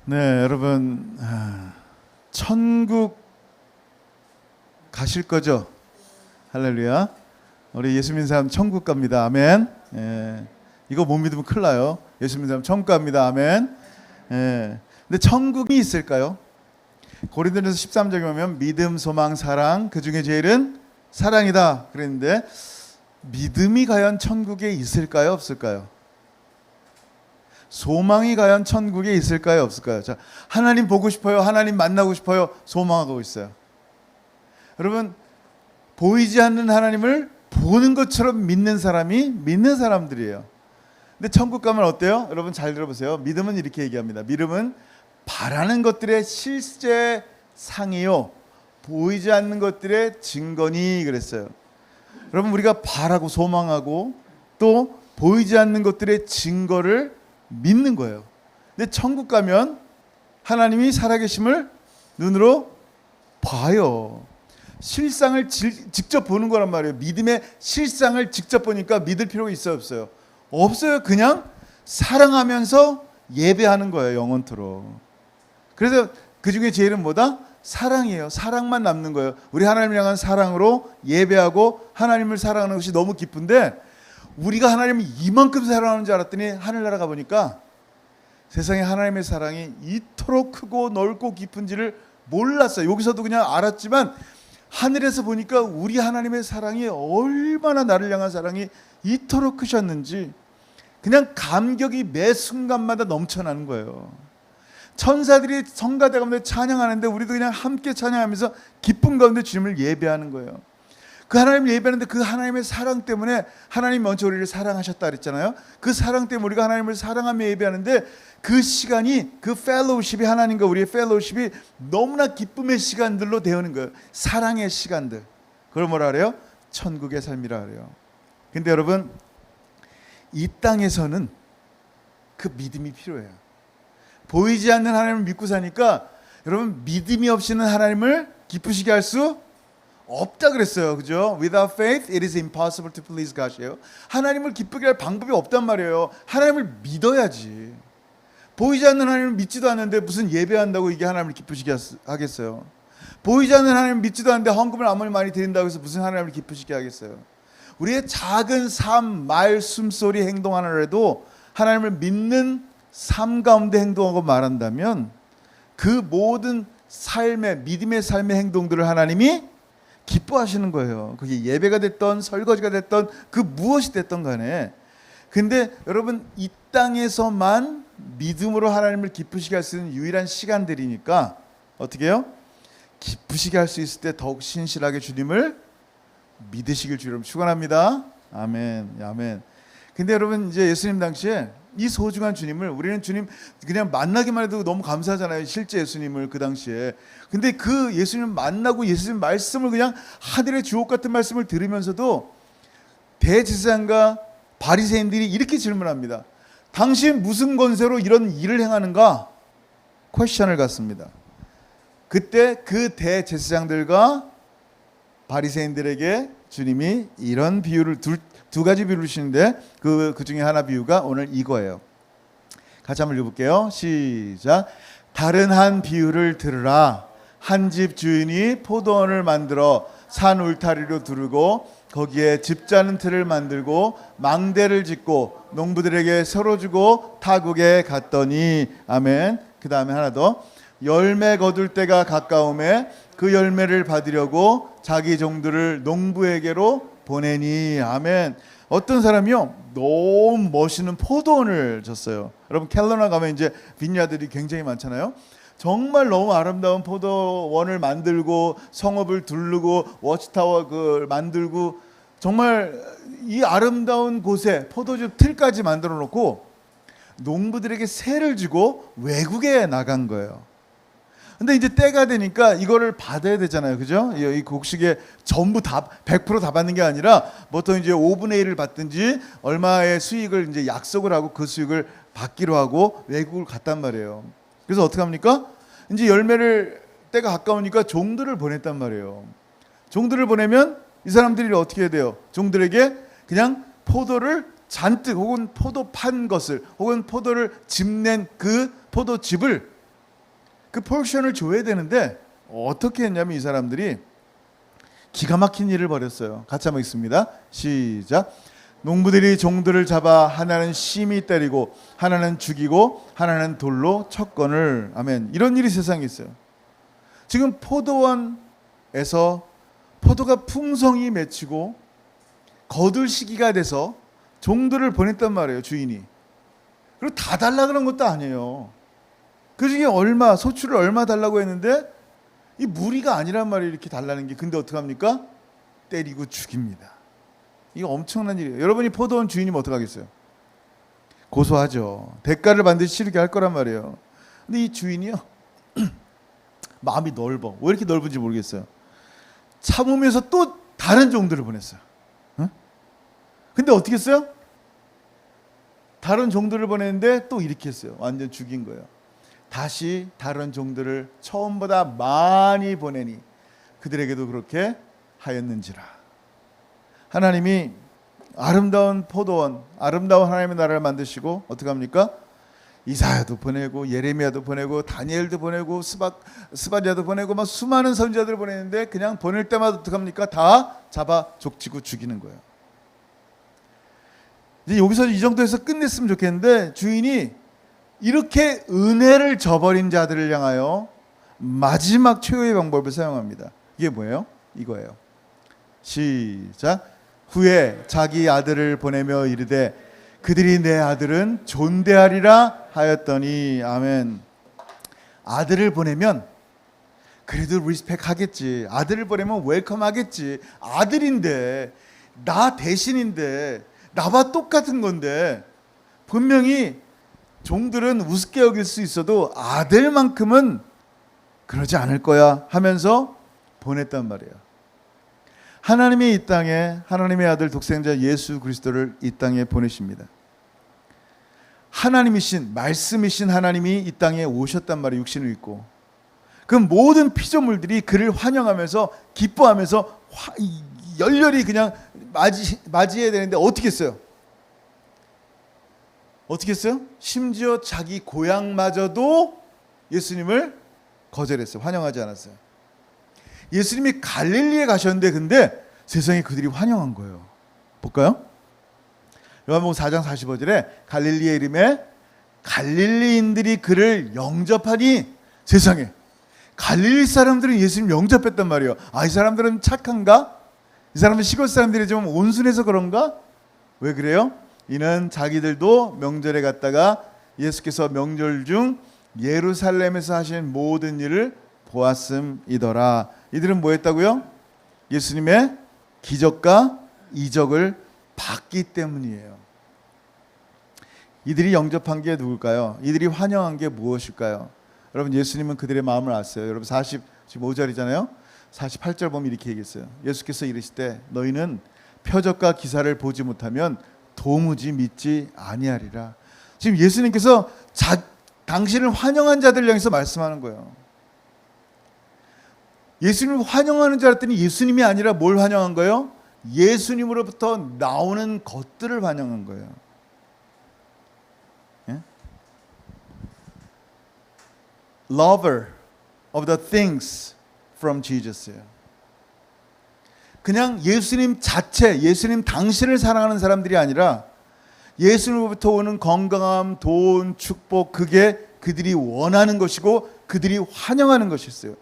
네, 여러분, 천국 가실 거죠? 할렐루야. 우리 예수 믿는 사람 천국 갑니다. 아멘. 예, 이거 못 믿으면 큰일 나요. 예수 믿는 사람 천국 갑니다. 아멘. 예, 근데 천국이 있을까요? 고린도전서 13장에 보면 믿음, 소망, 사랑, 그 중에 제일은 사랑이다 그랬는데, 믿음이 과연 천국에 있을까요? 없을까요? 소망이 과연 천국에 있을까요? 없을까요? 자, 하나님 보고 싶어요. 하나님 만나고 싶어요. 소망하고 있어요. 여러분, 보이지 않는 하나님을 보는 것처럼 믿는 사람이 믿는 사람들이에요. 근데 천국 가면 어때요? 여러분 잘 들어보세요. 믿음은 이렇게 얘기합니다. 믿음은 바라는 것들의 실제 상이요, 보이지 않는 것들의 증거니 그랬어요. 여러분, 우리가 바라고 소망하고 또 보이지 않는 것들의 증거를 믿는 거예요. 근데 천국 가면 하나님이 살아계심을 눈으로 봐요. 실상을 직접 보는 거란 말이에요. 믿음의 실상을 직접 보니까 믿을 필요가 있어요, 없어요? 없어요. 그냥 사랑하면서 예배하는 거예요, 영원토록. 그래서 그 중에 제일은 뭐다? 사랑이에요. 사랑만 남는 거예요. 우리 하나님을 향한 사랑으로 예배하고 하나님을 사랑하는 것이 너무 기쁜데, 우리가 하나님을 이만큼 사랑하는 줄 알았더니 하늘나라 가보니까 세상에 하나님의 사랑이 이토록 크고 넓고 깊은지를 몰랐어요. 여기서도 그냥 알았지만 하늘에서 보니까 우리 하나님의 사랑이 얼마나 나를 향한 사랑이 이토록 크셨는지 그냥 감격이 매 순간마다 넘쳐나는 거예요. 천사들이 성가대 가운데 찬양하는데 우리도 그냥 함께 찬양하면서 기쁨 가운데 주님을 예배하는 거예요. 그 하나님을 예배하는데 그 하나님의 사랑 때문에, 하나님 먼저 우리를 사랑하셨다 그랬잖아요. 그 사랑 때문에 우리가 하나님을 사랑하며 예배하는데 그 시간이, 그 펠로우십이, 하나님과 우리의 펠로우십이 너무나 기쁨의 시간들로 되어오는 거예요. 사랑의 시간들. 그걸 뭐라 그래요? 천국의 삶이라 그래요. 근데 여러분, 이 땅에서는 그 믿음이 필요해요. 보이지 않는 하나님을 믿고 사니까 여러분, 믿음이 없이는 하나님을 기쁘시게 할 수 없다 그랬어요. 그죠? Without faith it is impossible to please God이에요. 하나님을 기쁘게 할 방법이 없단 말이에요. 하나님을 믿어야지. 보이지 않는 하나님을 믿지도 않는데 무슨 예배한다고 이게 하나님을 기쁘시게 하겠어요? 보이지 않는 하나님을 믿지도 않는데 헌금을 아무리 많이 드린다고 해서 무슨 하나님을 기쁘시게 하겠어요? 우리의 작은 삶, 말, 숨소리, 행동 하나라도 하나님을 믿는 삶 가운데 행동하고 말한다면 그 모든 삶의, 믿음의 삶의 행동들을 하나님이 기뻐하시는 거예요. 그게 예배가 됐던 설거지가 됐던 그 무엇이 됐던 간에. 근데 여러분, 이 땅에서만 믿음으로 하나님을 기쁘시게 할 수 있는 유일한 시간들이니까 어떻게 해요? 기쁘시게 할 수 있을 때 더욱 신실하게 주님을 믿으시길 주님 축원합니다. 아멘. 아멘. 근데 여러분, 이제 예수님 당시에 이 소중한 주님을, 우리는 주님 그냥 만나기만 해도 너무 감사하잖아요. 실제 예수님을 그 당시에. 근데 그 예수님 만나고 예수님 말씀을, 그냥 하늘의 주옥 같은 말씀을 들으면서도 대제사장과 바리새인들이 이렇게 질문합니다. 당신 무슨 권세로 이런 일을 행하는가? 퀘션을 갖습니다. 그때 그 대제사장들과 바리새인들에게 주님이 이런 비유를, 두 가지 비유를 주시는데 그 중에 하나 비유가 오늘 이거예요. 같이 한번 읽어볼게요. 시작. 다른 한 비유를 들으라. 한 집 주인이 포도원을 만들어 산 울타리로 두르고 거기에 집 짜는 틀을 만들고 망대를 짓고 농부들에게 서로 주고 타국에 갔더니, 아멘. 그 다음에 하나 더. 열매 거둘 때가 가까움에 그 열매를 받으려고 자기 종들을 농부에게로 보내니, 아멘. 어떤 사람이요, 너무 멋있는 포도원을 졌어요. 여러분, 캘러나 가면 이제 빈야들이 굉장히 많잖아요. 정말 너무 아름다운 포도원을 만들고 성읍을 두르고 워치타워 그 만들고 정말 이 아름다운 곳에 포도주 틀까지 만들어 놓고 농부들에게 세를 주고 외국에 나간 거예요. 근데 이제 때가 되니까 이거를 받아야 되잖아요. 그죠? 이 곡식에 전부 다 100% 받는 게 아니라 보통 이제 5분의 1을 받든지 얼마의 수익을 이제 약속을 하고 그 수익을 받기로 하고 외국을 갔단 말이에요. 그래서 어떻게 합니까? 이제 열매를 때가 가까우니까 종들을 보냈단 말이에요. 종들을 보내면 이 사람들이 어떻게 해야 돼요? 종들에게 그냥 포도를 잔뜩, 혹은 포도 판 것을, 혹은 포도를 짚낸 그 포도즙을 그 포션을 줘야 되는데 어떻게 했냐면 이 사람들이 기가 막힌 일을 벌였어요. 같이 한번 읽습니다. 시작. 농부들이 종들을 잡아 하나는 심히 때리고 하나는 죽이고 하나는 돌로 쳤거늘. 아멘. 이런 일이 세상에 있어요. 지금 포도원에서 포도가 풍성히 맺히고 거둘 시기가 돼서 종들을 보냈단 말이에요, 주인이. 그리고 다 달라 그런 것도 아니에요. 그 중에 소출을 얼마 달라고 했는데 이 무리가 아니란 말이에요, 이렇게 달라는 게. 근데 어떡합니까? 때리고 죽입니다. 이거 엄청난 일이에요. 여러분이 포도원 주인이면 어떡하겠어요? 고소하죠. 대가를 반드시 치르게 할 거란 말이에요. 근데 이 주인이요, 마음이 넓어. 왜 이렇게 넓은지 모르겠어요. 참으면서 또 다른 종들을 보냈어요. 응? 근데 어떻게 했어요? 다른 종들을 보냈는데 또 이렇게 했어요. 완전 죽인 거예요. 다시 다른 종들을 처음보다 많이 보내니 그들에게도 그렇게 하였는지라. 하나님이 아름다운 포도원, 아름다운 하나님의 나라를 만드시고 어떻게 합니까? 이사야도 보내고 예레미야도 보내고 다니엘도 보내고 스바랴도 보내고 막 수많은 선지자들을 보내는데 그냥 보낼 때마다 어떻게 합니까? 다 잡아 족치고 죽이는 거예요. 이제 여기서 이 정도에서 끝냈으면 좋겠는데 주인이 이렇게 은혜를 저버린 자들을 향하여 마지막 최후의 방법을 사용합니다. 이게 뭐예요? 이거예요. 시작. 후에 자기 아들을 보내며 이르되 그들이 내 아들은 존대하리라 하였더니. 아멘. 아들을 보내면 그래도 리스펙 하겠지. 아들을 보내면 웰컴 하겠지. 아들인데, 나 대신인데, 나와 똑같은 건데, 분명히 종들은 우습게 여길 수 있어도 아들만큼은 그러지 않을 거야 하면서 보냈단 말이에요. 하나님이 이 땅에 하나님의 아들 독생자 예수 그리스도를 이 땅에 보내십니다. 하나님이신, 말씀이신 하나님이 이 땅에 오셨단 말이에요. 육신을 입고. 그 모든 피조물들이 그를 환영하면서 기뻐하면서 열렬히 그냥 맞이해야 되는데 어떻게 했어요? 어떻게 했어요? 심지어 자기 고향마저도 예수님을 거절했어요. 환영하지 않았어요. 예수님이 갈릴리에 가셨는데 근데 세상에 그들이 환영한 거예요. 볼까요? 요한복음 4장 45절에 갈릴리의 이름에 갈릴리인들이 그를 영접하니. 세상에 갈릴리 사람들은 예수님 영접했단 말이에요. 이 사람들은 착한가? 이 사람은 시골 사람들이 좀 온순해서 그런가? 왜 그래요? 이는 자기들도 명절에 갔다가 예수께서 명절 중 예루살렘에서 하신 모든 일을 보았음이더라. 이들은 뭐 했다고요? 예수님의 기적과 이적을 봤기 때문이에요. 이들이 영접한 게 누굴까요? 이들이 환영한 게 무엇일까요? 여러분, 예수님은 그들의 마음을 아세요. 여러분 45절이잖아요. 48절 보면 이렇게 얘기했어요. 예수께서 이르시되 너희는 표적과 기사를 보지 못하면 도무지 믿지 아니하리라. 지금 예수님께서 당신을 환영한 자들 향해서 말씀하는 거예요. 예수님을 환영하는 줄 알았더니 예수님이 아니라 뭘 환영한 거예요? 예수님으로부터 나오는 것들을 환영한 거예요. 예? Lover of the things from Jesus예요. 그냥 예수님 자체, 예수님 당신을 사랑하는 사람들이 아니라 예수님으로부터 오는 건강함, 돈, 축복, 그게 그들이 원하는 것이고 그들이 환영하는 것이었어요.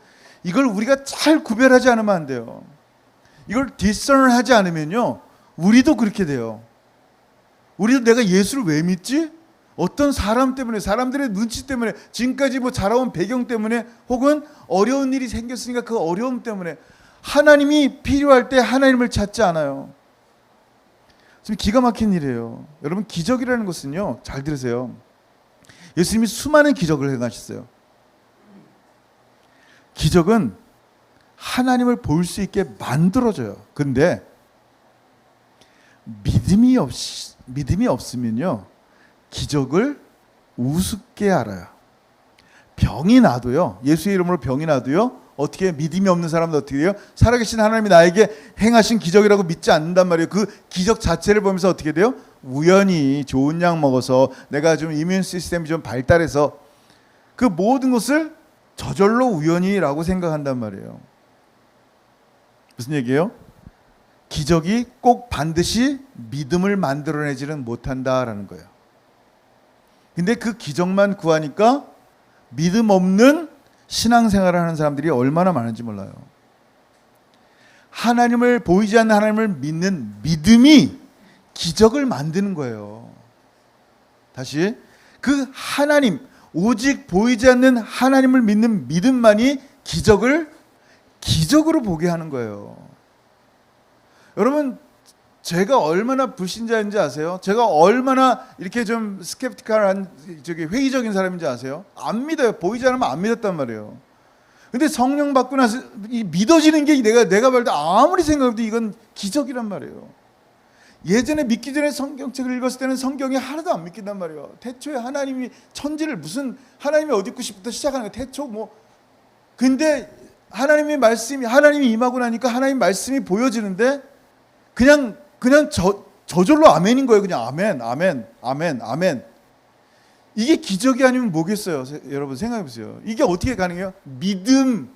이걸 우리가 잘 구별하지 않으면 안 돼요. 이걸 discern하지 않으면요, 우리도 그렇게 돼요. 우리도 내가 예수를 왜 믿지? 어떤 사람 때문에, 사람들의 눈치 때문에, 지금까지 뭐 자라온 배경 때문에, 혹은 어려운 일이 생겼으니까 그 어려움 때문에 하나님이 필요할 때 하나님을 찾지 않아요. 지금 기가 막힌 일이에요. 여러분, 기적이라는 것은요, 잘 들으세요. 예수님이 수많은 기적을 행하셨어요. 기적은 하나님을 볼 수 있게 만들어줘요. 근데 믿음이 없으면요, 기적을 우습게 알아요. 병이 나도요, 예수의 이름으로 병이 나도요, 어떻게 믿음이 없는 사람도 어떻게 돼요? 살아계신 하나님이 나에게 행하신 기적이라고 믿지 않는단 말이에요. 그 기적 자체를 보면서 어떻게 돼요? 우연히 좋은 약 먹어서 내가 좀 이뮨 시스템이 좀 발달해서 그 모든 것을 저절로 우연이라고 생각한단 말이에요. 무슨 얘기예요? 기적이 꼭 반드시 믿음을 만들어내지는 못한다라는 거예요. 근데 그 기적만 구하니까 믿음 없는 신앙생활을 하는 사람들이 얼마나 많은지 몰라요. 하나님을, 보이지 않는 하나님을 믿는 믿음이 기적을 만드는 거예요. 다시, 그 하나님, 오직 보이지 않는 하나님을 믿는 믿음만이 기적을 기적으로 보게 하는 거예요. 여러분, 제가 얼마나 불신자인지 아세요? 제가 얼마나 이렇게 좀 스캡티컬한, 회의적인 사람인지 아세요? 안 믿어요. 보이지 않으면 안 믿었단 말이에요. 근데 성령 받고 나서 믿어지는 게 내가 볼 때 아무리 생각해도 이건 기적이란 말이에요. 예전에 믿기 전에 성경책을 읽었을 때는 성경이 하나도 안 믿긴단 말이에요. 태초에 하나님이 천지를, 무슨 하나님이 어디 있고부터 시작하는 거예요. 태초 뭐. 근데 하나님이 임하고 나니까 하나님 말씀이 보여지는데 그냥 저절로 아멘인 거예요. 그냥 아멘, 아멘, 아멘, 아멘. 이게 기적이 아니면 뭐겠어요? 여러분 생각해 보세요. 이게 어떻게 가능해요? 믿음.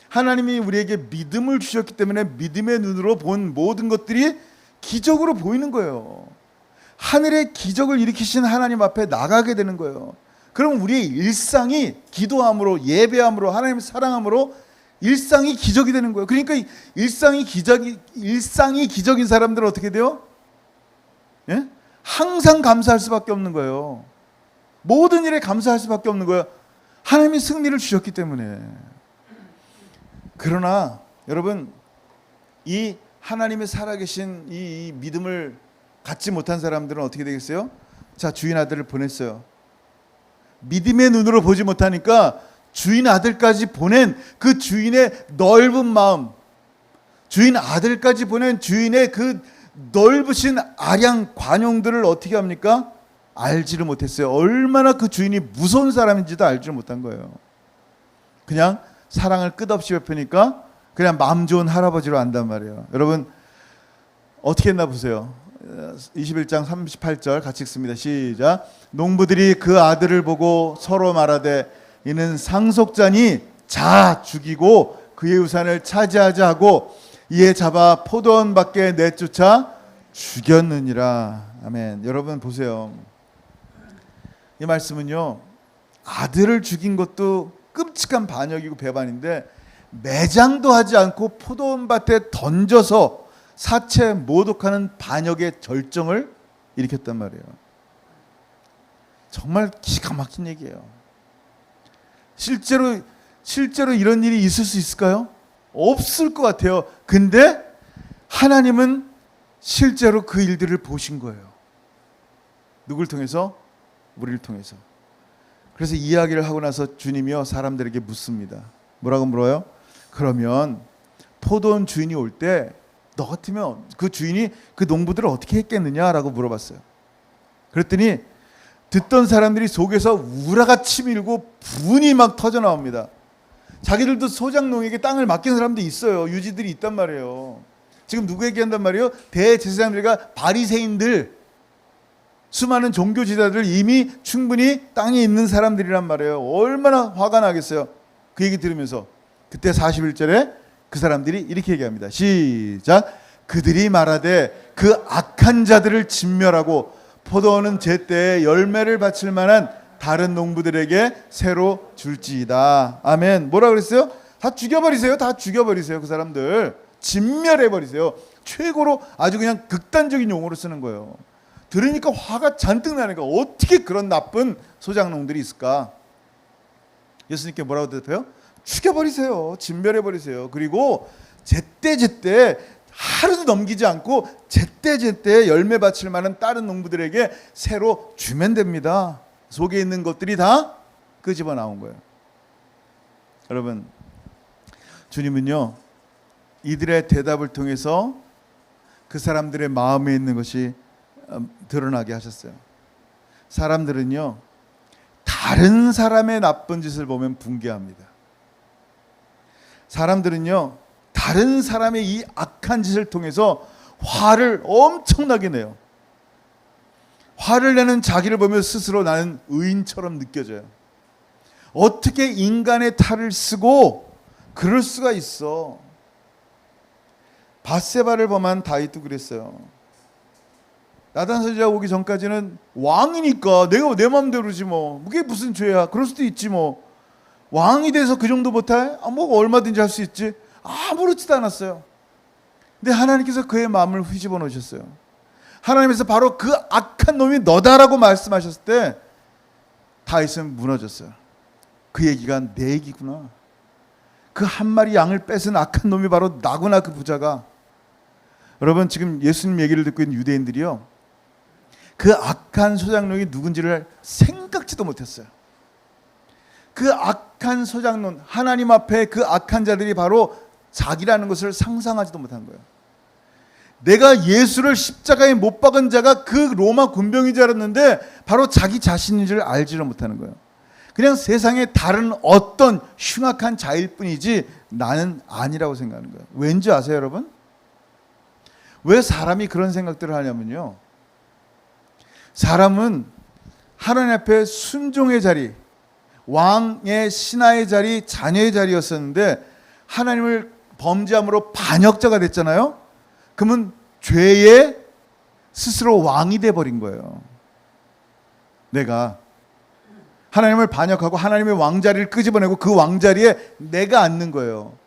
하나님이 우리에게 믿음을 주셨기 때문에 믿음의 눈으로 본 모든 것들이 기적으로 보이는 거예요. 하늘의 기적을 일으키신 하나님 앞에 나가게 되는 거예요. 그럼 우리의 일상이 기도함으로, 예배함으로, 하나님을 사랑함으로 일상이 기적이 되는 거예요. 그러니까 일상이 기적인 사람들은 어떻게 돼요? 예? 항상 감사할 수밖에 없는 거예요. 모든 일에 감사할 수밖에 없는 거예요. 하나님이 승리를 주셨기 때문에. 그러나 여러분, 이 하나님의 살아계신 이 믿음을 갖지 못한 사람들은 어떻게 되겠어요? 자, 주인 아들을 보냈어요. 믿음의 눈으로 보지 못하니까 주인 아들까지 보낸 그 주인의 넓은 마음, 주인 아들까지 보낸 주인의 그 넓으신 아량 관용들을 어떻게 합니까? 알지를 못했어요. 얼마나 그 주인이 무서운 사람인지도 알지를 못한 거예요. 그냥 사랑을 끝없이 베푸니까 그냥 마음 좋은 할아버지로 안단 말이에요. 여러분 어떻게 했나 보세요. 21장 38절 같이 읽습니다. 시작. 농부들이 그 아들을 보고 서로 말하되 이는 상속자니 자 죽이고 그의 우산을 차지하자 하고 이에 잡아 포도원 밖에 내쫓아 죽였느니라. 아멘. 여러분 보세요. 이 말씀은요, 아들을 죽인 것도 끔찍한 반역이고 배반인데 매장도 하지 않고 포도원 밭에 던져서 사체 모독하는 반역의 절정을 일으켰단 말이에요. 정말 기가 막힌 얘기예요. 실제로 이런 일이 있을 수 있을까요? 없을 것 같아요. 근데 하나님은 실제로 그 일들을 보신 거예요. 누굴 통해서? 우리를 통해서. 그래서 이야기를 하고 나서 주님이요 사람들에게 묻습니다. 뭐라고 물어요? 그러면 포도원 주인이 올 때 너 같으면 그 주인이 그 농부들을 어떻게 했겠느냐라고 물어봤어요. 그랬더니 듣던 사람들이 속에서 우라가 치밀고 분이 막 터져 나옵니다. 자기들도 소장농에게 땅을 맡긴 사람도 있어요. 유지들이 있단 말이에요. 지금 누구 얘기한단 말이에요? 대제사장들과 바리새인들, 수많은 종교 지도자들, 이미 충분히 땅에 있는 사람들이란 말이에요. 얼마나 화가 나겠어요. 그 얘기 들으면서. 그때 41절에 그 사람들이 이렇게 얘기합니다. 시작. 그들이 말하되 그 악한 자들을 진멸하고 포도원은 제때에 열매를 바칠 만한 다른 농부들에게 새로 줄지이다. 아멘. 뭐라 그랬어요? 다 죽여버리세요. 다 죽여버리세요. 그 사람들 진멸해버리세요. 최고로 아주 그냥 극단적인 용어로 쓰는 거예요. 들으니까 화가 잔뜩 나는 거예요. 어떻게 그런 나쁜 소장농들이 있을까? 예수님께 뭐라고 대답해요? 죽여버리세요. 진멸해버리세요. 그리고 제때 하루도 넘기지 않고 제때 열매 바칠 만한 다른 농부들에게 새로 주면 됩니다. 속에 있는 것들이 다 끄집어 나온 거예요. 여러분, 주님은요 이들의 대답을 통해서 그 사람들의 마음에 있는 것이 드러나게 하셨어요. 사람들은요 다른 사람의 나쁜 짓을 보면 붕괴합니다. 사람들은요 다른 사람의 이 악한 짓을 통해서 화를 엄청나게 내요. 화를 내는 자기를 보며 스스로 나는 의인처럼 느껴져요. 어떻게 인간의 탈을 쓰고 그럴 수가 있어. 밧세바를 범한 다윗도 그랬어요. 나단 선지자 오기 전까지는 왕이니까 내가 내 마음대로지 뭐. 그게 무슨 죄야. 그럴 수도 있지 뭐. 왕이 돼서 그 정도 못해? 뭐 얼마든지 할 수 있지. 아무렇지도 않았어요. 근데 하나님께서 그의 마음을 휘집어 놓으셨어요. 하나님께서 바로 그 악한 놈이 너다라고 말씀하셨을 때 다윗은 무너졌어요. 그 얘기가 내 얘기구나. 그 한 마리 양을 뺏은 악한 놈이 바로 나구나, 그 부자가. 여러분, 지금 예수님 얘기를 듣고 있는 유대인들이요, 그 악한 소장농이 누군지를 생각지도 못했어요. 그 악한 소장농, 하나님 앞에 그 악한 자들이 바로 자기라는 것을 상상하지도 못한 거예요. 내가 예수를 십자가에 못 박은 자가 그 로마 군병인 줄 알았는데 바로 자기 자신인 줄 알지를 못하는 거예요. 그냥 세상에 다른 어떤 흉악한 자일 뿐이지 나는 아니라고 생각하는 거예요. 왠지 아세요, 여러분? 왜 사람이 그런 생각들을 하냐면요, 사람은 하나님 앞에 순종의 자리, 왕의 신하의 자리, 자녀의 자리였었는데 하나님을 범죄함으로 반역자가 됐잖아요. 그러면 죄에 스스로 왕이 돼버린 거예요. 내가 하나님을 반역하고 하나님의 왕자리를 끄집어내고 그 왕자리에 내가 앉는 거예요.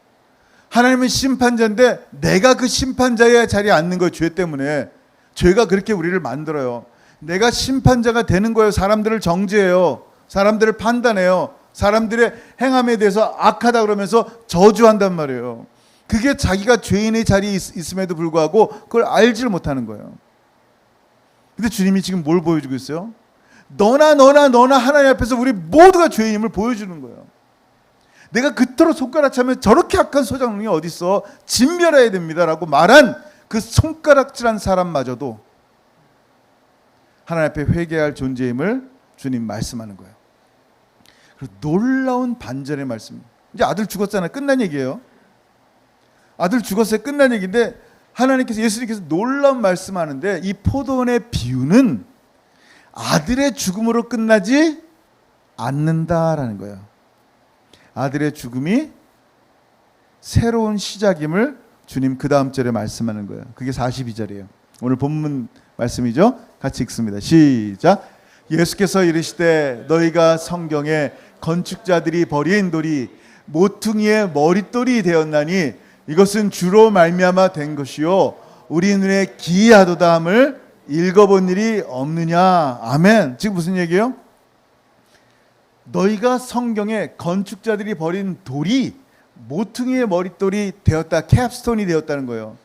하나님은 심판자인데 내가 그 심판자의 자리에 앉는 거예요. 죄 때문에. 죄가 그렇게 우리를 만들어요. 내가 심판자가 되는 거예요. 사람들을 정죄해요. 사람들을 판단해요. 사람들의 행함에 대해서 악하다 그러면서 저주한단 말이에요. 그게 자기가 죄인의 자리에 있음에도 불구하고 그걸 알지를 못하는 거예요. 근데 주님이 지금 뭘 보여주고 있어요? 너나 하나님 앞에서 우리 모두가 죄인임을 보여주는 거예요. 내가 그토록 손가락질하면 저렇게 악한 소장농이 어딨어, 진멸해야 됩니다라고 말한 그 손가락질한 사람마저도 하나님 앞에 회개할 존재임을 주님 말씀하는 거예요. 그리고 놀라운 반전의 말씀. 이제 아들 죽었잖아요. 끝난 얘기예요. 아들 죽었어요. 끝난 얘기인데 하나님께서, 예수님께서 놀라운 말씀하는데 이 포도원의 비유는 아들의 죽음으로 끝나지 않는다라는 거예요. 아들의 죽음이 새로운 시작임을 주님 그 다음 절에 말씀하는 거예요. 그게 42절이에요. 오늘 본문 말씀이죠. 같이 읽습니다. 시작. 예수께서 이르시되 너희가 성경에 건축자들이 버린 돌이 모퉁이의 머릿돌이 되었나니 이것은 주로 말미암아 된 것이요 우리 눈에 기이하도다 함을 읽어본 일이 없느냐. 아멘. 지금 무슨 얘기예요? 너희가 성경에 건축자들이 버린 돌이 모퉁이의 머릿돌이 되었다, 캡스톤이 되었다는 거예요.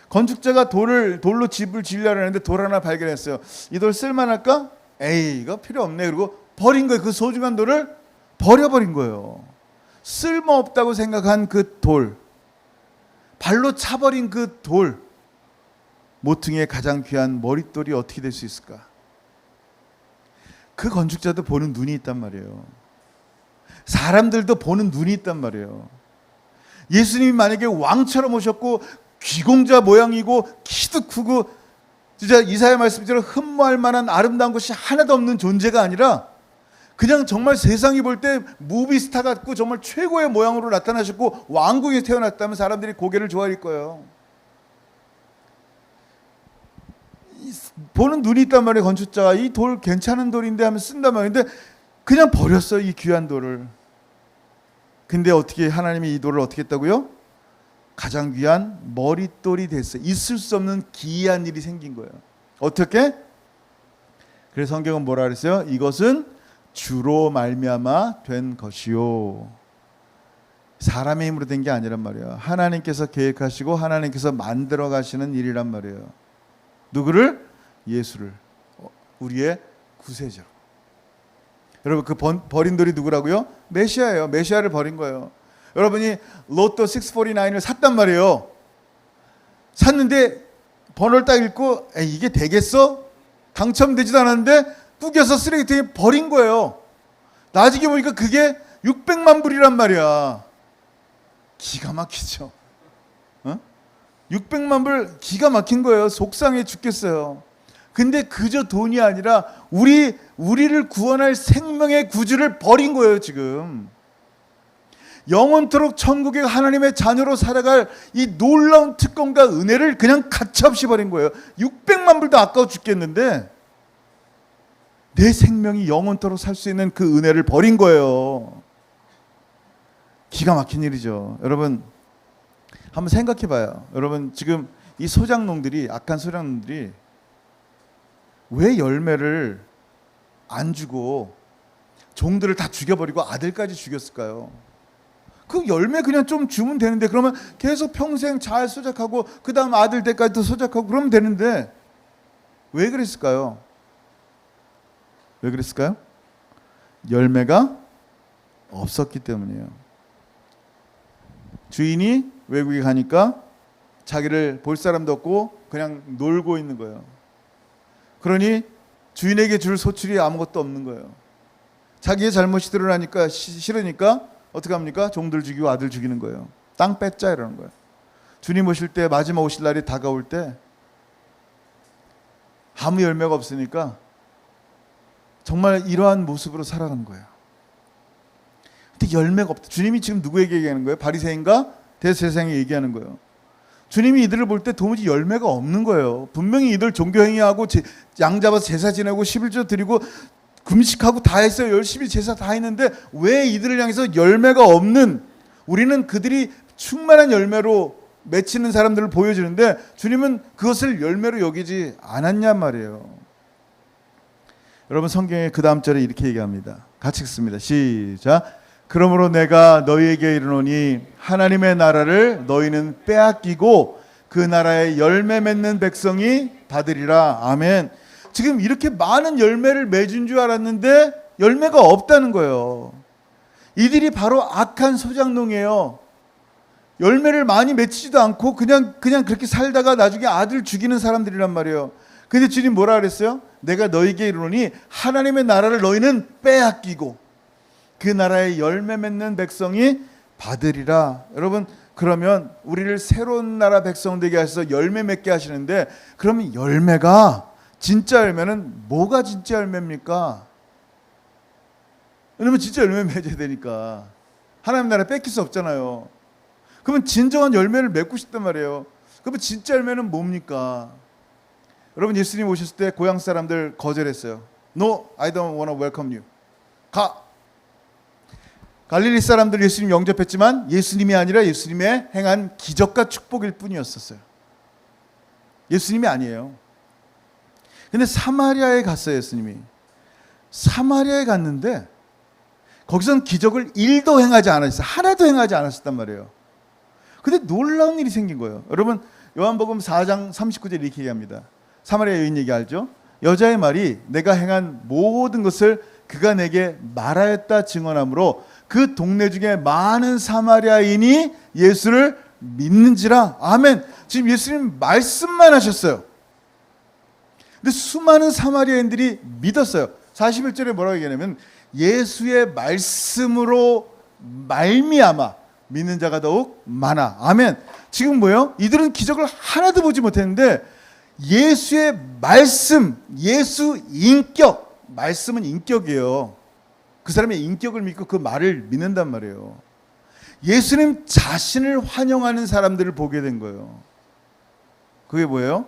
건축자가 돌로 집을 지으려고 하는데 돌 하나 발견했어요. 이 돌 쓸만할까? 에이, 이거 필요 없네. 그리고 버린 거예요. 그 소중한 돌을 버려버린 거예요. 쓸모없다고 생각한 그 돌, 발로 차버린 그 돌, 모퉁이의 가장 귀한 머릿돌이 어떻게 될 수 있을까? 그 건축자도 보는 눈이 있단 말이에요. 사람들도 보는 눈이 있단 말이에요. 예수님이 만약에 왕처럼 오셨고 귀공자 모양이고 키도 크고 진짜 이사야 말씀대로 흠모할 만한 아름다운 것이 하나도 없는 존재가 아니라 그냥 정말 세상이 볼 때 무비스타 같고 정말 최고의 모양으로 나타나셨고 왕궁에 태어났다면 사람들이 고개를 조아릴 거예요. 보는 눈이 있단 말이에요. 건축자가 이 돌 괜찮은 돌인데 하면 쓴단 말인데 그냥 버렸어요. 이 귀한 돌을. 근데 어떻게 하나님이 이 돌을 어떻게 했다고요? 가장 귀한 머릿돌이 됐어요. 있을 수 없는 기이한 일이 생긴 거예요. 어떻게? 그래서 성경은 뭐라 그랬어요? 이것은 주로 말미암아 된 것이요. 사람의 힘으로 된 게 아니란 말이에요. 하나님께서 계획하시고 하나님께서 만들어 가시는 일이란 말이에요. 누구를? 예수를. 우리의 구세주로. 여러분, 그 버린 돌이 누구라고요? 메시아예요. 메시아를 버린 거예요. 여러분이 로또 649을 샀단 말이에요. 샀는데 번호를 딱 읽고 에이, 이게 되겠어? 당첨되지도 않았는데 구겨서 쓰레기통에 버린 거예요. 나중에 보니까 그게 600만 불이란 말이야. 기가 막히죠. 600만 불 기가 막힌 거예요. 속상해 죽겠어요. 근데 그저 돈이 아니라 우리를 구원할 생명의 구주를 버린 거예요, 지금. 영원토록 천국의 하나님의 자녀로 살아갈 이 놀라운 특권과 은혜를 그냥 가차없이 버린 거예요. 600만 불도 아까워 죽겠는데 내 생명이 영원토록 살 수 있는 그 은혜를 버린 거예요. 기가 막힌 일이죠. 여러분 한번 생각해 봐요. 여러분 지금 이 소작농들이, 악한 소작농들이 왜 열매를 안 주고 종들을 다 죽여버리고 아들까지 죽였을까요? 그 열매 그냥 좀 주면 되는데, 그러면 계속 평생 잘 소작하고 그 다음 아들 때까지도 소작하고 그러면 되는데 왜 그랬을까요? 왜 그랬을까요? 열매가 없었기 때문이에요. 주인이 외국에 가니까 자기를 볼 사람도 없고 그냥 놀고 있는 거예요. 그러니 주인에게 줄 소출이 아무것도 없는 거예요. 자기의 잘못이 드러나니까 싫으니까 어떻게 합니까? 종들 죽이고 아들 죽이는 거예요. 땅 뺏자 이러는 거예요. 주님 오실 때, 마지막 오실 날이 다가올 때 아무 열매가 없으니까 정말 이러한 모습으로 살아가는 거예요. 근데 열매가 없다. 주님이 지금 누구에게 얘기하는 거예요? 바리새인과 대제사장에게 얘기하는 거예요. 주님이 이들을 볼 때 도무지 열매가 없는 거예요. 분명히 이들 종교행위하고 양 잡아서 제사 지내고 11조 드리고 금식하고 다 했어요. 열심히 제사 다 했는데 왜 이들을 향해서 열매가 없는, 우리는 그들이 충만한 열매로 맺히는 사람들을 보여주는데 주님은 그것을 열매로 여기지 않았냔 말이에요. 여러분 성경에 그 다음 절에 이렇게 얘기합니다. 같이 읽습니다. 시작. 그러므로 내가 너희에게 이르노니 하나님의 나라를 너희는 빼앗기고 그 나라의 열매 맺는 백성이 받으리라. 아멘. 지금 이렇게 많은 열매를 맺은 줄 알았는데 열매가 없다는 거예요. 이들이 바로 악한 소작농이에요. 열매를 많이 맺히지도 않고 그냥 그렇게 살다가 나중에 아들 죽이는 사람들이란 말이에요. 근데 주님 뭐라 그랬어요? 내가 너희에게 이르노니 하나님의 나라를 너희는 빼앗기고 그 나라의 열매 맺는 백성이 받으리라. 여러분 그러면 우리를 새로운 나라 백성 되게 하셔서 열매 맺게 하시는데, 그러면 열매가, 진짜 열매는 뭐가 진짜 열매입니까? 왜냐면 진짜 열매 맺어야 되니까. 하나님 나라 뺏길 수 없잖아요. 그러면 진정한 열매를 맺고 싶단 말이에요. 그러면 진짜 열매는 뭡니까? 여러분 예수님 오셨을 때 고향 사람들 거절했어요. No, I don't want to welcome you. 가. 갈릴리 사람들 예수님 영접했지만 예수님이 아니라 예수님의 행한 기적과 축복일 뿐이었었어요. 예수님이 아니에요. 근데 사마리아에 갔어요. 예수님이 사마리아에 갔는데 거기선 기적을 1도 행하지 않았어요. 하나도 행하지 않았단 말이에요. 근데 놀라운 일이 생긴 거예요. 여러분 요한복음 4장 39절 이렇게 얘기합니다. 사마리아 여인 얘기 알죠? 여자의 말이 내가 행한 모든 것을 그가 내게 말하였다 증언하므로 그 동네 중에 많은 사마리아인이 예수를 믿는지라. 아멘. 지금 예수님 말씀만 하셨어요. 근데 수많은 사마리아인들이 믿었어요. 41절에 뭐라고 얘기하냐면 예수의 말씀으로 말미암아 믿는 자가 더욱 많아. 아멘. 지금 뭐예요? 이들은 기적을 하나도 보지 못했는데 예수의 말씀, 예수 인격, 말씀은 인격이에요. 그 사람의 인격을 믿고 그 말을 믿는단 말이에요. 예수님 자신을 환영하는 사람들을 보게 된 거예요. 그게 뭐예요?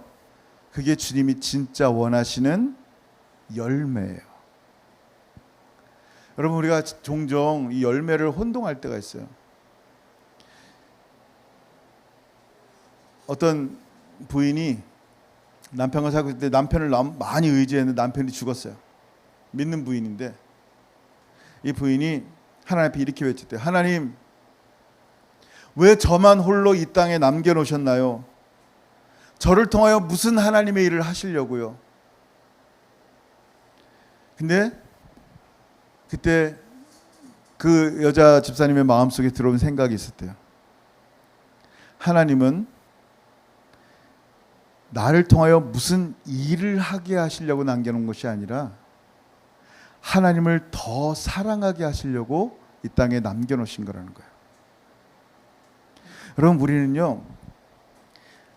그게 주님이 진짜 원하시는 열매예요. 여러분 우리가 종종 이 열매를 혼동할 때가 있어요. 어떤 부인이 남편과 살고 있을 때 남편을 많이 의지했는데 남편이 죽었어요. 믿는 부인인데 이 부인이 하나님 앞에 이렇게 외쳤대요. 하나님, 왜 저만 홀로 이 땅에 남겨놓으셨나요? 저를 통하여 무슨 하나님의 일을 하시려고요? 근데 그때 그 여자 집사님의 마음속에 들어온 생각이 있었대요. 하나님은 나를 통하여 무슨 일을 하게 하시려고 남겨놓은 것이 아니라 하나님을 더 사랑하게 하시려고 이 땅에 남겨놓으신 거라는 거예요. 여러분 우리는요,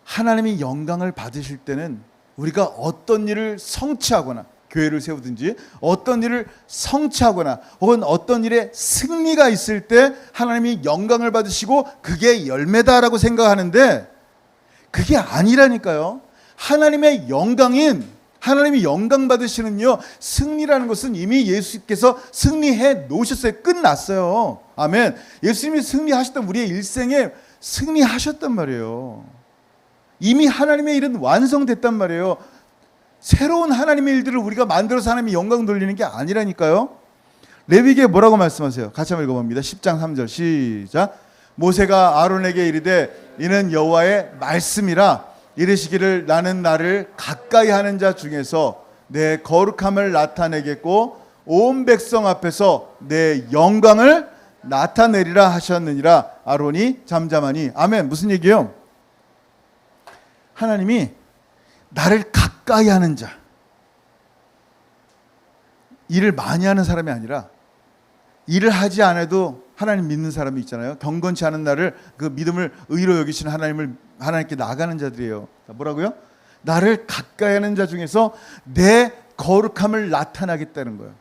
하나님이 영광을 받으실 때는 우리가 어떤 일을 성취하거나 교회를 세우든지 어떤 일을 성취하거나 혹은 어떤 일에 승리가 있을 때 하나님이 영광을 받으시고 그게 열매다라고 생각하는데 그게 아니라니까요. 하나님의 영광인 하나님이 영광 받으시는요 승리라는 것은 이미 예수께서 승리해 놓으셨어요. 끝났어요. 아멘. 예수님이 승리하셨던 우리의 일생에 승리하셨단 말이에요. 이미 하나님의 일은 완성됐단 말이에요. 새로운 하나님의 일들을 우리가 만들어서 하나님이 영광 돌리는 게 아니라니까요. 레위기에 뭐라고 말씀하세요? 같이 한번 읽어봅니다. 10장 3절 시작. 모세가 아론에게 이르되 이는 여호와의 말씀이라 이르시기를 나는 나를 가까이 하는 자 중에서 내 거룩함을 나타내겠고 온 백성 앞에서 내 영광을 나타내리라 하셨느니라. 아론이 잠잠하니. 아멘. 무슨 얘기예요? 하나님이 나를 가까이 하는 자, 일을 많이 하는 사람이 아니라 일을 하지 않아도 하나님 믿는 사람이 있잖아요. 경건치 않은 나를 그 믿음을 의로 여기시는 하나님을 하나님께 나가는 자들이에요. 뭐라고요? 나를 가까이 하는 자 중에서 내 거룩함을 나타나겠다는 거예요.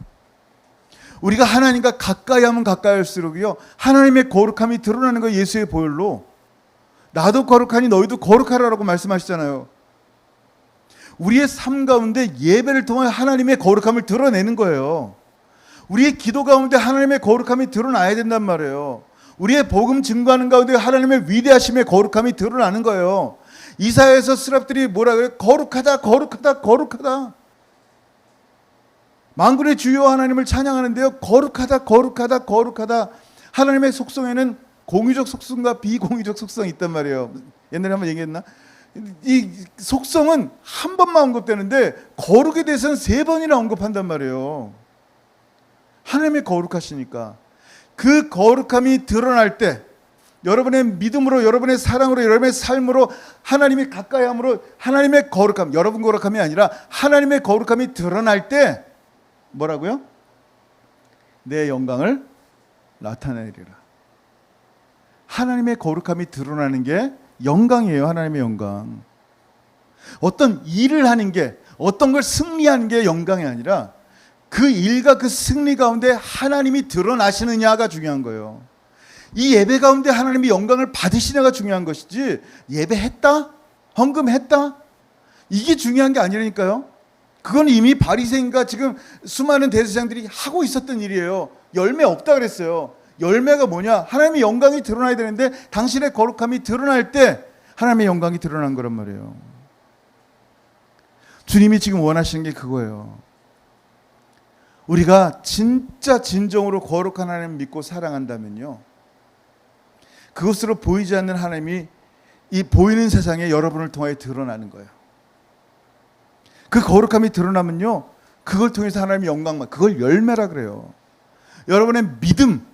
우리가 하나님과 가까이 하면 가까이 할수록요 하나님의 거룩함이 드러나는 거예요. 예수의 보혈로. 나도 거룩하니 너희도 거룩하라라고 말씀하시잖아요. 우리의 삶 가운데 예배를 통해 하나님의 거룩함을 드러내는 거예요. 우리의 기도 가운데 하나님의 거룩함이 드러나야 된단 말이에요. 우리의 복음 증거하는 가운데 하나님의 위대하심의 거룩함이 드러나는 거예요. 이사야에서 스랍들이 뭐라 그래요? 거룩하다 거룩하다 거룩하다. 만군의 주여 하나님을 찬양하는데요. 거룩하다 거룩하다 거룩하다. 하나님의 속성에는 공유적 속성과 비공유적 속성이 있단 말이에요. 옛날에 한번 얘기했나? 이 속성은 한 번만 언급되는데 거룩에 대해서는 3번이나 언급한단 말이에요. 하나님의 거룩하시니까 그 거룩함이 드러날 때 여러분의 믿음으로 여러분의 사랑으로 여러분의 삶으로 하나님이 가까이함으로 하나님의 거룩함, 여러분 거룩함이 아니라 하나님의 거룩함이 드러날 때 뭐라고요? 내 영광을 나타내리라. 하나님의 거룩함이 드러나는 게 영광이에요. 하나님의 영광. 어떤 일을 하는 게 어떤 걸 승리하는 게 영광이 아니라 그 일과 그 승리 가운데 하나님이 드러나시느냐가 중요한 거예요. 이 예배 가운데 하나님이 영광을 받으시냐가 중요한 것이지 예배했다? 헌금했다? 이게 중요한 게 아니라니까요. 그건 이미 바리새인과 지금 수많은 대제사장들이 하고 있었던 일이에요. 열매 없다 그랬어요. 열매가 뭐냐? 하나님의 영광이 드러나야 되는데 당신의 거룩함이 드러날 때 하나님의 영광이 드러난 거란 말이에요. 주님이 지금 원하시는 게 그거예요. 우리가 진짜 진정으로 거룩한 하나님을 믿고 사랑한다면요, 그것으로 보이지 않는 하나님이 이 보이는 세상에 여러분을 통해 드러나는 거예요. 그 거룩함이 드러나면요, 그걸 통해서 하나님의 영광만, 그걸 열매라 그래요. 여러분의 믿음,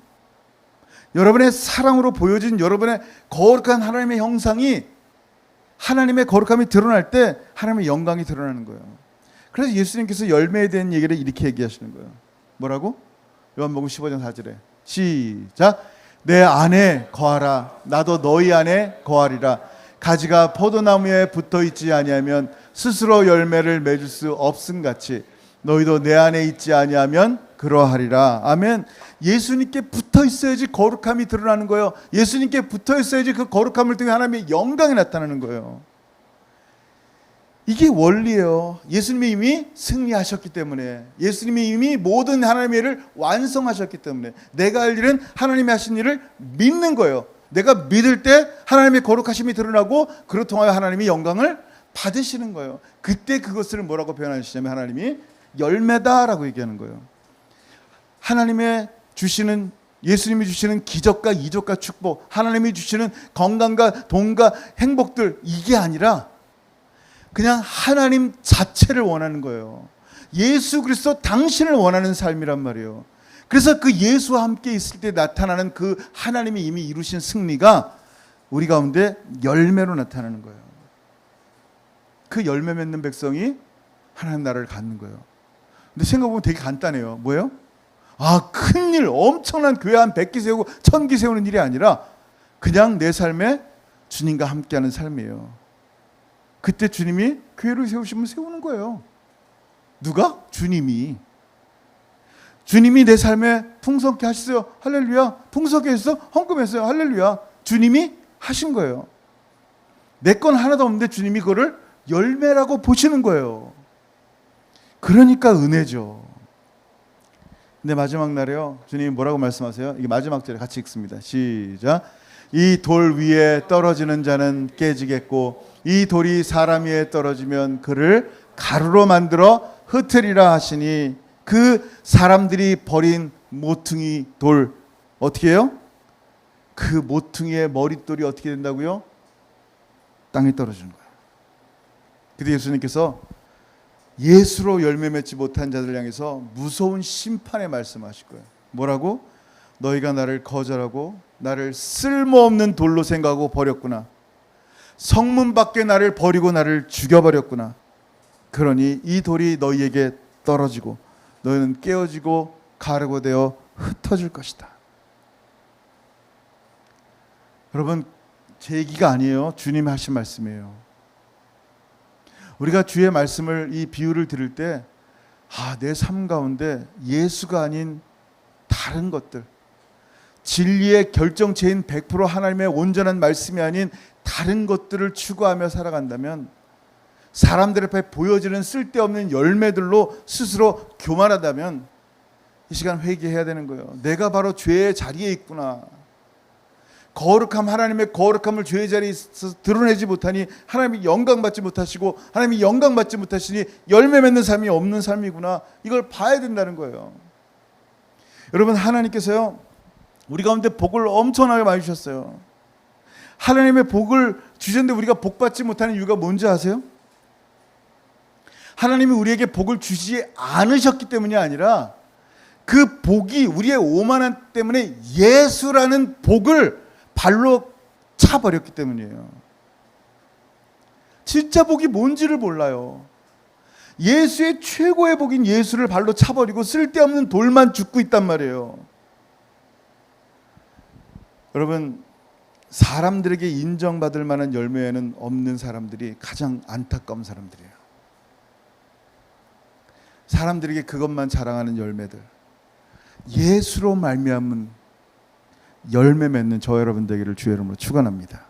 여러분의 사랑으로 보여진 여러분의 거룩한 하나님의 형상이, 하나님의 거룩함이 드러날 때 하나님의 영광이 드러나는 거예요. 그래서 예수님께서 열매에 대한 얘기를 이렇게 얘기하시는 거예요. 뭐라고? 요한복음 15장 4절에 시작. 내 안에 거하라. 나도 너희 안에 거하리라. 가지가 포도나무에 붙어있지 아니하면 스스로 열매를 맺을 수 없음같이 너희도 내 안에 있지 아니하면 그러하리라. 아멘. 예수님께 붙어 있어야지 거룩함이 드러나는 거예요. 예수님께 붙어 있어야지 그 거룩함을 통해 하나님의 영광이 나타나는 거예요. 이게 원리예요. 예수님이 이미 승리하셨기 때문에, 예수님이 이미 모든 하나님의 일을 완성하셨기 때문에 내가 할 일은 하나님이 하신 일을 믿는 거예요. 내가 믿을 때 하나님의 거룩하심이 드러나고 그로 통하여 하나님이 영광을 받으시는 거예요. 그때 그것을 뭐라고 표현하시냐면 하나님이 열매다라고 얘기하는 거예요. 하나님의 주시는, 예수님이 주시는 기적과 이적과 축복, 하나님이 주시는 건강과 돈과 행복들, 이게 아니라 그냥 하나님 자체를 원하는 거예요. 예수 그리스도 당신을 원하는 삶이란 말이에요. 그래서 그 예수와 함께 있을 때 나타나는 그 하나님이 이미 이루신 승리가 우리 가운데 열매로 나타나는 거예요. 그 열매 맺는 백성이 하나님 나라를 갖는 거예요. 근데 생각해보면 되게 간단해요. 뭐예요? 아, 큰일, 엄청난 교회 한 100기 세우고 1000기 세우는 일이 아니라 그냥 내 삶에 주님과 함께하는 삶이에요. 그때 주님이 교회를 세우시면 세우는 거예요. 누가? 주님이. 주님이 내 삶에 풍성케 하셨어요. 할렐루야. 풍성케 했어? 헌금했어요. 할렐루야. 주님이 하신 거예요. 내 건 하나도 없는데 주님이 그거를 열매라고 보시는 거예요. 그러니까 은혜죠. 근데 마지막 날에요, 주님이 뭐라고 말씀하세요? 이게 마지막 절에 같이 읽습니다. 시작. 이 돌 위에 떨어지는 자는 깨지겠고 이 돌이 사람 위에 떨어지면 그를 가루로 만들어 흩으리라 하시니, 그 사람들이 버린 모퉁이 돌 어떻게 해요? 그 모퉁이의 머릿돌이 어떻게 된다고요? 땅에 떨어지는 거예요. 근데 예수님께서 예수로 열매 맺지 못한 자들 향해서 무서운 심판의 말씀하실 거예요. 뭐라고? 너희가 나를 거절하고 나를 쓸모없는 돌로 생각하고 버렸구나. 성문 밖에 나를 버리고 나를 죽여버렸구나. 그러니 이 돌이 너희에게 떨어지고 너희는 깨어지고 가루가 되어 흩어질 것이다. 여러분, 제 얘기가 아니에요. 주님이 하신 말씀이에요. 우리가 주의 말씀을, 이 비유를 들을 때 내 삶 가운데 예수가 아닌 다른 것들, 진리의 결정체인 100% 하나님의 온전한 말씀이 아닌 다른 것들을 추구하며 살아간다면, 사람들 앞에 보여지는 쓸데없는 열매들로 스스로 교만하다면 이 시간 회개해야 되는 거예요. 내가 바로 죄의 자리에 있구나. 거룩함, 하나님의 거룩함을 죄의 자리에 있어서 드러내지 못하니 하나님이 영광받지 못하시고, 하나님이 영광받지 못하시니 열매 맺는 삶이 없는 삶이구나. 이걸 봐야 된다는 거예요. 여러분, 하나님께서요, 우리 가운데 복을 엄청나게 많이 주셨어요. 하나님의 복을 주셨는데 우리가 복받지 못하는 이유가 뭔지 아세요? 하나님이 우리에게 복을 주시지 않으셨기 때문이 아니라 그 복이 우리의 오만함 때문에 예수라는 복을 발로 차버렸기 때문이에요. 진짜 복이 뭔지를 몰라요. 예수의 최고의 복인 예수를 발로 차버리고 쓸데없는 돌만 줍고 있단 말이에요. 여러분, 사람들에게 인정받을 만한 열매는 없는 사람들이 가장 안타까운 사람들이에요. 사람들에게 그것만 자랑하는 열매들, 예수로 말미암은 열매 맺는 저 여러분 되기를 주의 이름으로 축원합니다.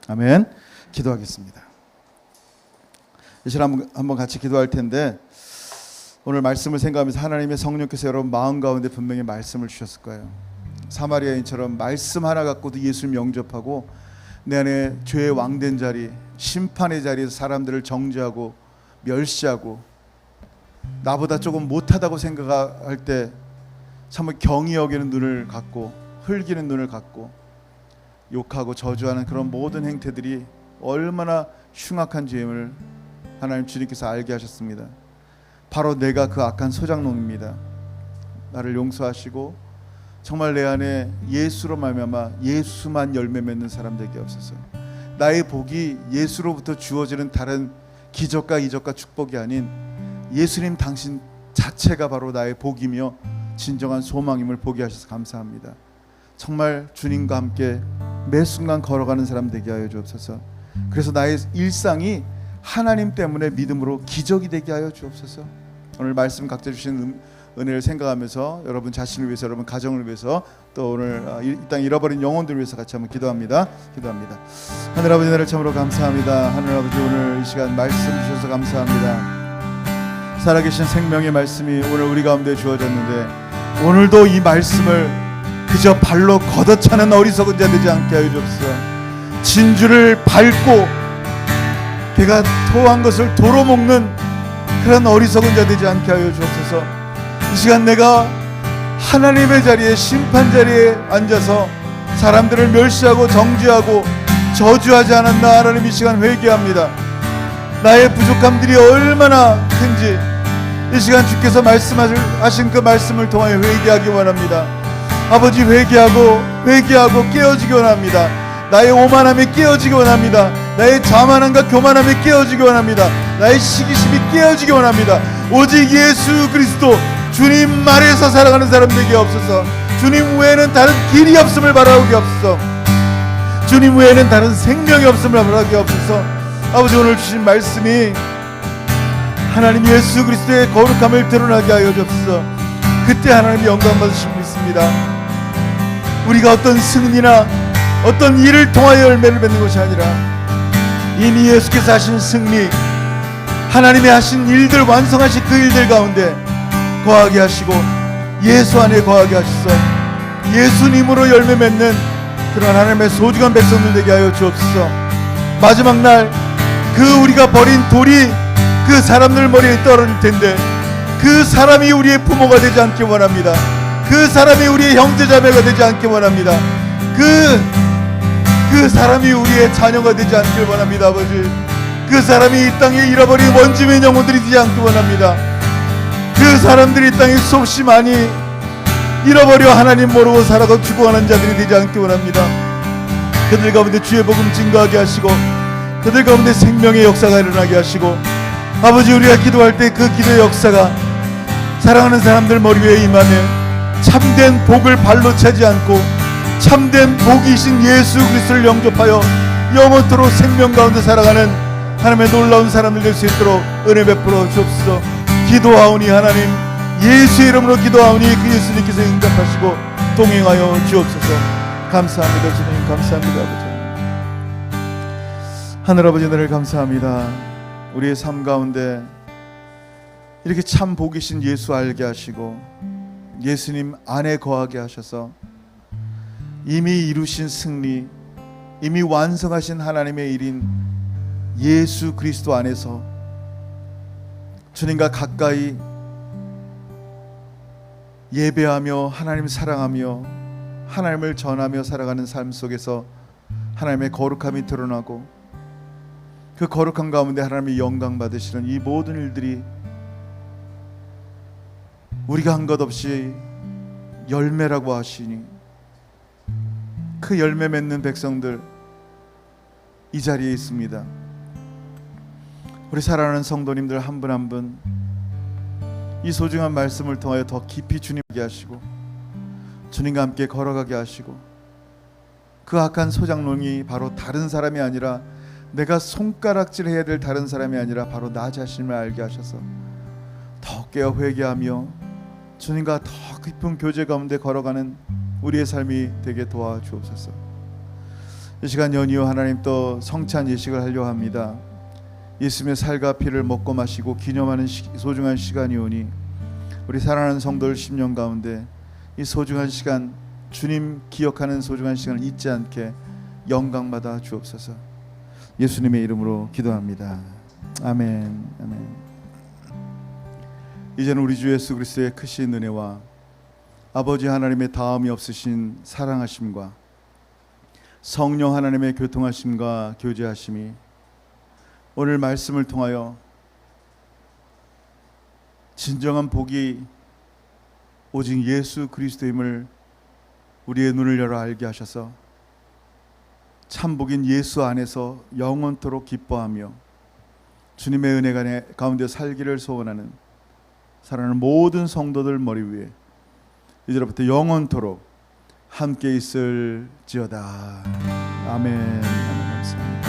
아멘. 기도하겠습니다. 이 시간 한번 같이 기도할 텐데, 오늘 말씀을 생각하면서 하나님의 성령께서 여러분 마음 가운데 분명히 말씀을 주셨을 거예요. 사마리아인처럼 말씀 하나 갖고도 예수를 영접하고 내 안에 죄의 왕된 자리, 심판의 자리에서 사람들을 정죄하고 멸시하고 나보다 조금 못하다고 생각할 때 정말 경히 여기는 눈을 갖고 흘기는 눈을 갖고 욕하고 저주하는 그런 모든 행태들이 얼마나 흉악한 죄임을 하나님 주님께서 알게 하셨습니다. 바로 내가 그 악한 소작농입니다. 나를 용서하시고 정말 내 안에 예수로 말미암아 예수만 열매 맺는 사람 되게 없어서, 나의 복이 예수로부터 주어지는 다른 기적과 이적과 축복이 아닌 예수님 당신 자체가 바로 나의 복이며 진정한 소망임을 보게 하셔서 감사합니다. 정말 주님과 함께 매 순간 걸어가는 사람 되게 하여 주옵소서. 그래서 나의 일상이 하나님 때문에 믿음으로 기적이 되게 하여 주옵소서. 오늘 말씀 각자 주신 은혜를 생각하면서 여러분 자신을 위해서, 여러분 가정을 위해서, 또 오늘 이 땅 잃어버린 영혼들을 위해서 같이 한번 기도합니다. 하늘 아버지, 나를 참으로 감사합니다. 하늘 아버지, 오늘 이 시간 말씀 주셔서 감사합니다. 살아계신 생명의 말씀이 오늘 우리 가운데 주어졌는데, 오늘도 이 말씀을 그저 발로 걷어차는 어리석은 자 되지 않게 하여 주옵소서. 진주를 밟고 걔가 토한 것을 도로 먹는 그런 어리석은 자 되지 않게 하여 주옵소서. 이 시간 내가 하나님의 자리에, 심판 자리에 앉아서 사람들을 멸시하고 정죄하고 저주하지 않았나. 하나님, 이 시간 회개합니다. 나의 부족함들이 얼마나 큰지 이 시간 주께서 말씀하신 그 말씀을 통하여 회개하기 원합니다. 아버지, 회개하고 깨어지기 원합니다. 나의 오만함이 깨어지기 원합니다. 나의 자만함과 교만함이 깨어지기 원합니다. 나의 시기심이 깨어지기 원합니다. 오직 예수 그리스도 주님 말에서 살아가는 사람 되게 없어서, 주님 외에는 다른 길이 없음을 바라오게 없어서, 주님 외에는 다른 생명이 없음을 바라오게 없어서, 아버지, 오늘 주신 말씀이 하나님 예수 그리스도의 거룩함을 드러나게 하여 주옵소서. 그때 하나님 영광 받으실 수 있습니다. 우리가 어떤 승리나 어떤 일을 통하여 열매를 맺는 것이 아니라 이미 예수께서 하신 승리, 하나님의 하신 일들, 완성하신 그 일들 가운데 거하게 하시고 예수 안에 거하게 하셔서 예수님으로 열매 맺는 그런 하나님의 소중한 백성들 되게 하여 주옵소서. 마지막 날 그 우리가 버린 돌이 그 사람들 머리에 떨어질 텐데 그 사람이 우리의 부모가 되지 않기 원합니다. 그 사람이 우리의 형제자매가 되지 않기 원합니다. 그 사람이 우리의 자녀가 되지 않길 원합니다. 아버지, 그 사람이 이 땅에 잃어버린 원주민 영혼들이 되지 않기 원합니다. 그 사람들이 이 땅에 수없이 많이 잃어버려 하나님 모르고 살아가 죽어가는 자들이 되지 않기 원합니다. 그들 가운데 주의 복음 증거하게 하시고 그들 가운데 생명의 역사가 일어나게 하시고 아버지, 우리가 기도할 때 그 기도의 역사가 사랑하는 사람들 머리 위에 임하며 참된 복을 발로 차지 않고 참된 복이신 예수 그리스도를 영접하여 영원토록 생명 가운데 살아가는 하나님의 놀라운 사람들 될 수 있도록 은혜 베풀어 주옵소서. 기도하오니 하나님 예수의 이름으로 기도하오니 그 예수님께서 응답하시고 동행하여 주옵소서. 감사합니다. 주님 감사합니다. 아버지, 하늘아버지, 너를 감사합니다. 우리의 삶 가운데 이렇게 참 복이신 예수 알게 하시고 예수님 안에 거하게 하셔서 이미 이루신 승리, 이미 완성하신 하나님의 일인 예수 그리스도 안에서 주님과 가까이 예배하며 하나님을 사랑하며 하나님을 전하며 살아가는 삶 속에서 하나님의 거룩함이 드러나고 그 거룩한 가운데 하나님의 영광 받으시는 이 모든 일들이 우리가 한 것 없이 열매라고 하시니 그 열매 맺는 백성들 이 자리에 있습니다. 우리 사랑하는 성도님들 한 분 한 분 이 소중한 말씀을 통하여 더 깊이 주님께 하시고 주님과 함께 걸어가게 하시고 그 악한 소장농이 바로 다른 사람이 아니라 내가 손가락질 해야 될 다른 사람이 아니라 바로 나 자신을 알게 하셔서 더 깨어 회개하며 주님과 더 깊은 교제 가운데 걸어가는 우리의 삶이 되게 도와주옵소서. 이 시간 연이어 하나님 또 성찬 예식을 하려 합니다. 예수님의 살과 피를 먹고 마시고 기념하는 소중한 시간이 오니 우리 사랑하는 성도들 심령 가운데 이 소중한 시간, 주님 기억하는 소중한 시간을 잊지 않게 영광받아 주옵소서. 예수님의 이름으로 기도합니다. 아멘. 아멘. 이제는 우리 주 예수 그리스도의 크신 은혜와 아버지 하나님의 다함이 없으신 사랑하심과 성령 하나님의 교통하심과 교제하심이 오늘 말씀을 통하여 진정한 복이 오직 예수 그리스도임을 우리의 눈을 열어 알게 하셔서 참 복인 예수 안에서 영원토록 기뻐하며 주님의 은혜 가운데 살기를 소원하는 사랑하는 모든 성도들 머리 위에 이제부터 영원토록 함께 있을지어다. 아멘. 아멘. 감사합니다.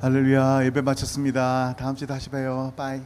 할렐루야. 예배 마쳤습니다. 다음 주에 다시 봬요. 빠이.